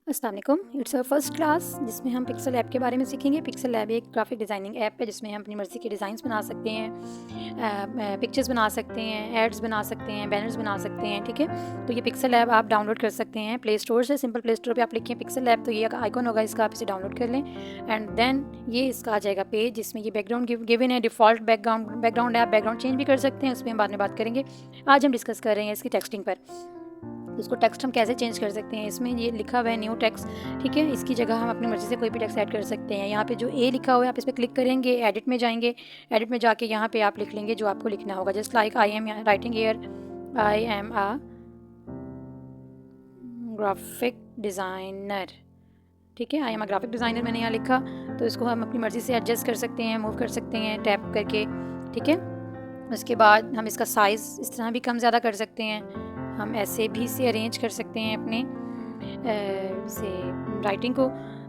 अस्सलाम वालेकुम। It's our first class जिसमें हम पिक्सल ऐप के बारे में सीखेंगे। पिक्सल ऐप एक ग्राफिक डिज़ाइनिंग ऐप है जिसमें हम अपनी मर्ज़ी के डिज़ाइंस बना सकते हैं, पिक्चर्स बना सकते हैं, एड्स बना सकते हैं, बैनर्स बना सकते हैं। ठीक है, तो ये पिक्सल ऐप आप डाउनलोड कर सकते हैं प्ले स्टोर से। सिंपल प्ले स्टोर पे आप लिखें पिक्सल ऐप, तो ये आइकॉन होगा इसका, आप इसे डाउनलोड कर लें एंड देन ये इसका आ जाएगा पेज जिसमें ये बैकग्राउंड गिवन है। डिफ़ॉल्ट बैकग्राउंड है, आप बैकग्राउंड चेंज भी कर सकते हैं, उसमें हम बाद में बात करेंगे। आज हम डिस्कस कर रहे हैं इसकी टेक्सटिंग पर। इसको टेक्स्ट हम कैसे चेंज कर सकते हैं। इसमें ये लिखा हुआ है न्यू टेक्स्ट, ठीक है, इसकी जगह हम अपनी मर्ज़ी से कोई भी टेक्स्ट ऐड कर सकते हैं। यहाँ पे जो ए लिखा हुआ है आप इस पर क्लिक करेंगे, एडिट में जाएंगे, एडिट में जाके यहाँ पे आप लिख लेंगे जो आपको लिखना होगा। Just like I am writing here, I am a graphic designer. ठीक है, I am a graphic designer मैंने यहाँ लिखा, तो इसको हम अपनी मर्ज़ी से एडजस्ट कर सकते हैं, मूव कर सकते हैं टैप करके। ठीक है, उसके बाद हम इसका साइज़ इस तरह भी कम ज़्यादा कर सकते हैं, हम ऐसे भी इसे अरेंज कर सकते हैं अपने से राइटिंग को।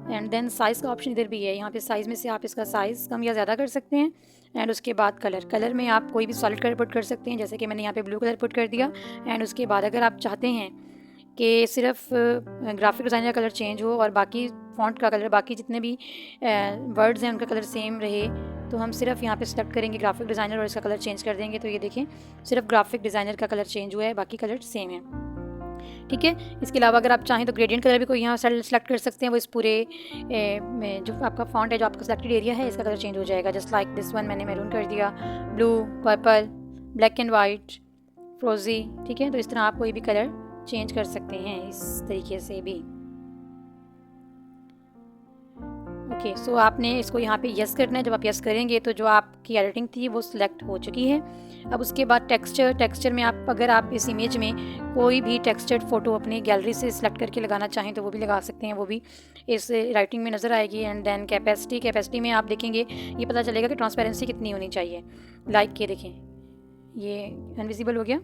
एंड देन साइज़ का ऑप्शन इधर भी है, यहाँ पे साइज़ में से आप इसका साइज़ कम या ज़्यादा कर सकते हैं। एंड उसके बाद कलर में आप कोई भी सॉलिड कलर पुट कर सकते हैं, जैसे कि मैंने यहाँ पे ब्लू कलर पुट कर दिया। एंड उसके बाद अगर आप चाहते हैं कि सिर्फ ग्राफिक डिज़ाइनर का कलर चेंज हो और बाकी फ़ॉन्ट का कलर, बाकी जितने भी वर्ड्स हैं उनका कलर सेम रहे, तो हम सिर्फ यहाँ पे सेलेक्ट करेंगे ग्राफिक डिज़ाइनर और इसका कलर चेंज कर देंगे। तो ये देखें, सिर्फ ग्राफिक डिज़ाइनर का कलर चेंज हुआ है, बाकी कलर सेम है। ठीक है, इसके अलावा अगर आप चाहें तो ग्रेडियंट कलर भी कोई यहाँ सेलेक्ट कर सकते हैं, वो इस पूरे में जो आपका फॉन्ट है, जो आपका सेलेक्टेड एरिया है, इसका कलर चेंज हो जाएगा। जस्ट लाइक दिस वन मैंने मैरून कर दिया, blue, purple, black and white, फ्रोजी। ठीक है, तो इस तरह आप कोई भी कलर चेंज कर सकते हैं इस तरीके से भी। ओके, सो आपने इसको यहाँ पे यस करना है। जब आप यस करेंगे तो जो आपकी एडिटिंग थी वो सिलेक्ट हो चुकी है। अब उसके बाद टेक्सचर में आप अगर आप इस इमेज में कोई भी टेक्सचर्ड फ़ोटो अपनी गैलरी से सिलेक्ट करके लगाना चाहें तो वो भी लगा सकते हैं, वो भी इस राइटिंग में नज़र आएगी। एंड देन कैपेसिटी में आप देखेंगे, ये पता चलेगा कि ट्रांसपेरेंसी कितनी होनी चाहिए। लाइक ये देखें, ये अनविजिबल हो गया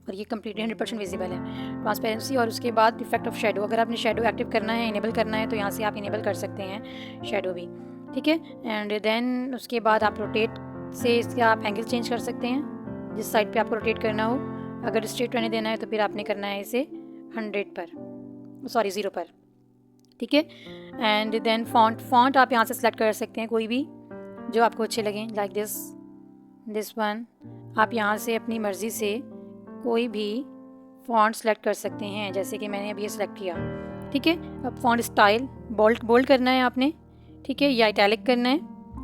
और ये कम्प्लीटली 100% विजिबल है ट्रांसपेरेंसी। और उसके बाद इफेक्ट ऑफ शेडो, अगर आपने शेडो एक्टिव करना है, इनेबल करना है, तो यहाँ से आप इनेबल कर सकते हैं शेडो भी। ठीक है, एंड देन उसके बाद आप रोटेट से इसका आप एंगल चेंज कर सकते हैं, जिस साइड पे आपको रोटेट करना हो। अगर स्ट्रेट रहने देना है तो फिर आपने करना है इसे 0 पर। ठीक है, एंड देन फॉन्ट आप यहाँ से सेलेक्ट कर सकते हैं कोई भी जो आपको अच्छे लगें, लाइक दिस वन। आप यहाँ से अपनी मर्ज़ी से कोई भी फ़ॉन्ट सेलेक्ट कर सकते हैं, जैसे कि मैंने अभी ये सेलेक्ट किया। ठीक है, अब फ़ॉन्ट स्टाइल बोल्ड करना है आपने, ठीक है, या इटैलिक करना है,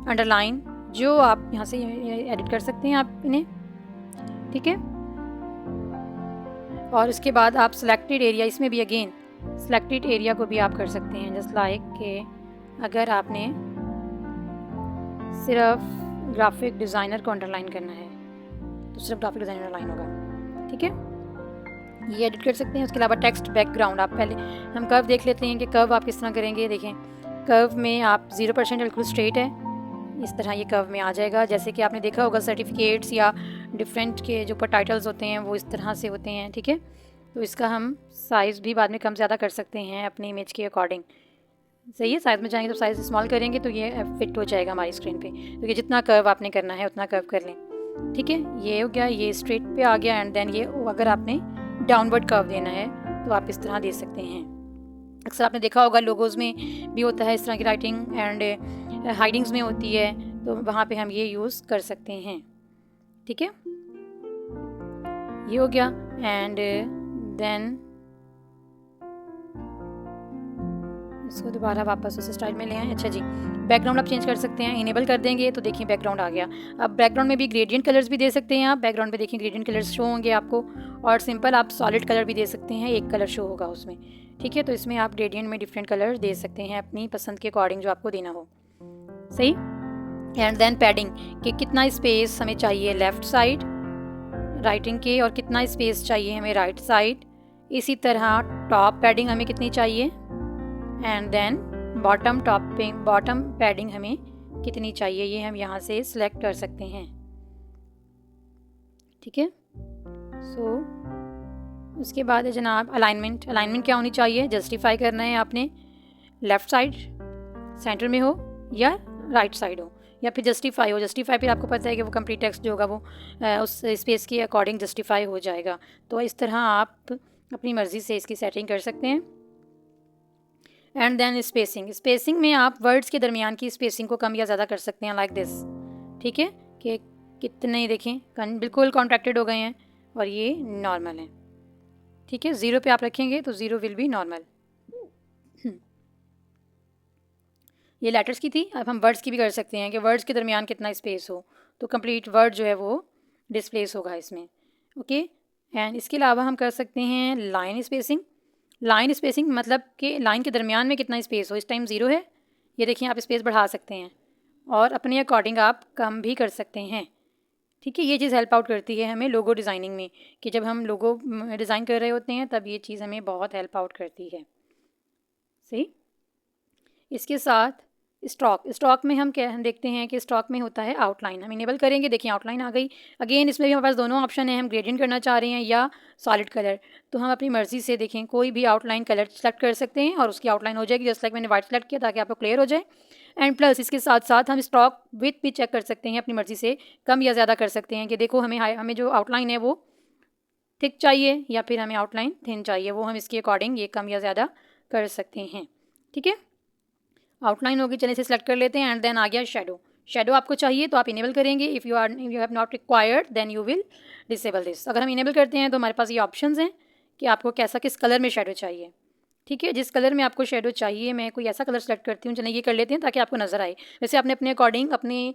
अंडरलाइन, जो आप यहाँ से एडिट कर सकते हैं आप इन्हें। ठीक है, और उसके बाद आप सिलेक्टेड एरिया, इसमें भी अगेन सिलेक्टेड एरिया को भी आप कर सकते हैं। जस्ट लाइक के अगर आपने सिर्फ ग्राफिक डिज़ाइनर को अंडरलाइन करना है तो सिर्फ ग्राफिक डिज़ाइनर अंडरलाइन होगा। ठीक है, ये एडिट कर सकते हैं। उसके अलावा टेक्स्ट बैकग्राउंड, आप पहले हम कर्व देख लेते हैं कि कर्व आप किस तरह करेंगे। देखें, कर्व में आप 0% बिल्कुल स्ट्रेट है, इस तरह ये कर्व में आ जाएगा। जैसे कि आपने देखा होगा सर्टिफिकेट्स या डिफरेंट के जो ऊपर टाइटल्स होते हैं वो इस तरह से होते हैं। ठीक है, तो इसका हम साइज़ भी बाद में कम ज़्यादा कर सकते हैं अपनी इमेज के अकॉर्डिंग। सही है, साइज़ में जाएंगे तो साइज़ स्मॉल करेंगे तो ये फिट हो जाएगा हमारी स्क्रीन पे। तो ये जितना कर्व आपने करना है उतना कर्व कर लें। ठीक है, ये हो गया, ये स्ट्रेट पे आ गया। एंड देन ये अगर आपने डाउनवर्ड कर्व देना है तो आप इस तरह दे सकते हैं। अक्सर आपने देखा होगा लोगों में भी होता है इस तरह की राइटिंग, एंड हाइडिंग्स में होती है, तो वहाँ पे हम ये यूज़ कर सकते हैं। ठीक है, ये हो गया। एंड देन इसको दोबारा वापस उस स्टाइल में ले आए। अच्छा जी, बैकग्राउंड आप चेंज कर सकते हैं, इनेबल कर देंगे तो देखिए बैकग्राउंड आ गया। अब बैकग्राउंड में भी ग्रेडियंट कलर्स भी दे सकते हैं आप। बैकग्राउंड पे देखिए ग्रेडियंट कलर्स शो होंगे आपको, और सिंपल आप सॉलिड कलर भी दे सकते हैं, एक कलर शो होगा उसमें। ठीक है, तो इसमें आप ग्रेडियंट में डिफरेंट कलर दे सकते हैं अपनी पसंद के अकॉर्डिंग जो आपको देना हो। सही, एंड देन पैडिंग कि कितना स्पेस हमें चाहिए लेफ़्ट साइड राइटिंग के और कितना स्पेस चाहिए हमें राइट साइड। इसी तरह टॉप पैडिंग हमें कितनी चाहिए, एंड देन बॉटम पैडिंग हमें कितनी चाहिए, ये हम यहाँ से सिलेक्ट कर सकते हैं। ठीक है, सो उसके बाद है जनाब अलाइनमेंट क्या होनी चाहिए, जस्टिफाई करना है आपने, लेफ़्ट साइड सेंटर में हो या राइट साइड हो, या फिर जस्टिफाई फिर आपको पता है कि वो कंप्लीट टेक्स्ट जो होगा वो उस स्पेस के अकॉर्डिंग जस्टिफाई हो जाएगा। तो इस तरह आप अपनी मर्ज़ी से इसकी सेटिंग कर सकते हैं। एंड देन स्पेसिंग में आप वर्ड्स के दरमियान की स्पेसिंग को कम या ज़्यादा कर सकते हैं, लाइक दिस। ठीक है, कि कितने देखें बिल्कुल कॉन्ट्रैक्टेड हो गए हैं और ये नॉर्मल है। ठीक है, 0 पे आप रखेंगे तो 0 विल बी नॉर्मल। ये लेटर्स की थी, अब हम वर्ड्स की भी कर सकते हैं कि वर्ड्स के दरमियान कितना स्पेस हो, तो कंप्लीट वर्ड जो है वो डिस्प्लेस होगा इसमें। ओके, एंड इसके अलावा हम कर सकते हैं लाइन स्पेसिंग मतलब कि लाइन के दरमियान में कितना स्पेस हो। इस टाइम 0 है, ये देखिए आप स्पेस बढ़ा सकते हैं और अपने अकॉर्डिंग आप कम भी कर सकते हैं। ठीक है, ये चीज़ हेल्प आउट करती है हमें लोगो डिज़ाइनिंग में, कि जब हम लोगो डिज़ाइन कर रहे होते हैं तब ये चीज़ हमें बहुत हेल्प आउट करती है। सही। इसके साथ स्टॉक में हम क्या देखते हैं कि स्टॉक में होता है आउटलाइन। हम इनेबल करेंगे, देखिए आउटलाइन आ गई। अगेन इसमें भी हमारे पास दोनों ऑप्शन है, हम ग्रेडियंट करना चाह रहे हैं या सॉलिड कलर। तो हम अपनी मर्ज़ी से देखें कोई भी आउटलाइन कलर सेलेक्ट कर सकते हैं और उसकी आउटलाइन हो जाएगी, जस्ट लाइक मैंने वाइट सेलेक्ट किया ताकि आपको क्लियर हो जाए। एंड प्लस इसके साथ साथ हम स्टॉक विथ भी चेक कर सकते हैं, अपनी मर्ज़ी से कम या ज़्यादा कर सकते हैं कि देखो हमें जो आउटलाइन है वो थिक चाहिए या फिर हमें आउटलाइन थिन चाहिए, वो हम इसके अकॉर्डिंग ये कम या ज़्यादा कर सकते हैं। ठीक है, आउटलाइन होगी, चलिए इसे सेलेक्ट कर लेते हैं। एंड देन आ गया शेडो आपको चाहिए तो आप इनेबल करेंगे। If you have not required then you will disable this. अगर हम इनेबल करते हैं तो हमारे पास ये ऑप्शंस हैं कि आपको किस कलर में शेडो चाहिए। ठीक है, जिस कलर में आपको शेडो चाहिए, मैं कोई ऐसा कलर सेलेक्ट करती हूँ, चलिए ये कर लेते हैं ताकि आपको नज़र आए। वैसे आपने अपने अकॉर्डिंग अपने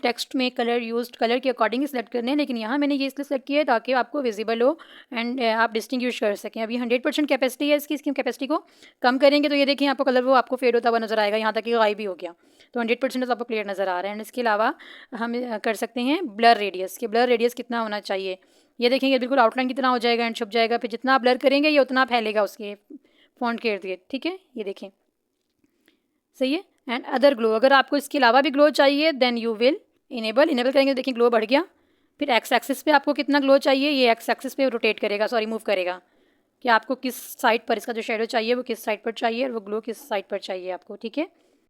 टेक्स्ट में कलर के अकॉर्डिंग ही सेलेक्ट करने हैं, लेकिन यहाँ मैंने ये इसलिए सेलेक्ट किया है ताकि आपको विजिबल हो एंड आप डिस्टिंग्विश कर सकें। अभी 100% कैपेसिटी है इसकी कैपेसिटी को कम करेंगे तो ये देखिए आपको कलर वो आपको फेड होता हुआ नज़र आएगा, यहाँ तक कि गायब भी हो गया। तो 100% तो आपको क्लियर नज़र आ रहा है। एंड इसके अलावा हम कर सकते हैं ब्लर रेडियस कितना होना चाहिए। ये देखेंगे बिल्कुल आउटलाइन कितना हो जाएगा एंड छुप जाएगा, फिर जितना आप ब्लर करेंगे ये उतना फैलेगा उसके फ़ॉन्ट के इर्द-गिर्द। ठीक है, ये देखें सही है। एंड अदर ग्लो, अगर आपको इसके अलावा भी ग्लो चाहिए देन यू विल इनेबल करेंगे तो देखिए ग्लो बढ़ गया। फिर एक्स एक्सिस पे आपको कितना ग्लो चाहिए, ये एक्स एक्सिस पे रोटेट करेगा, मूव करेगा कि आपको किस साइड पर इसका जो शेडो चाहिए वो किस साइड पर चाहिए और वो ग्लो किस साइड पर चाहिए आपको। ठीक है,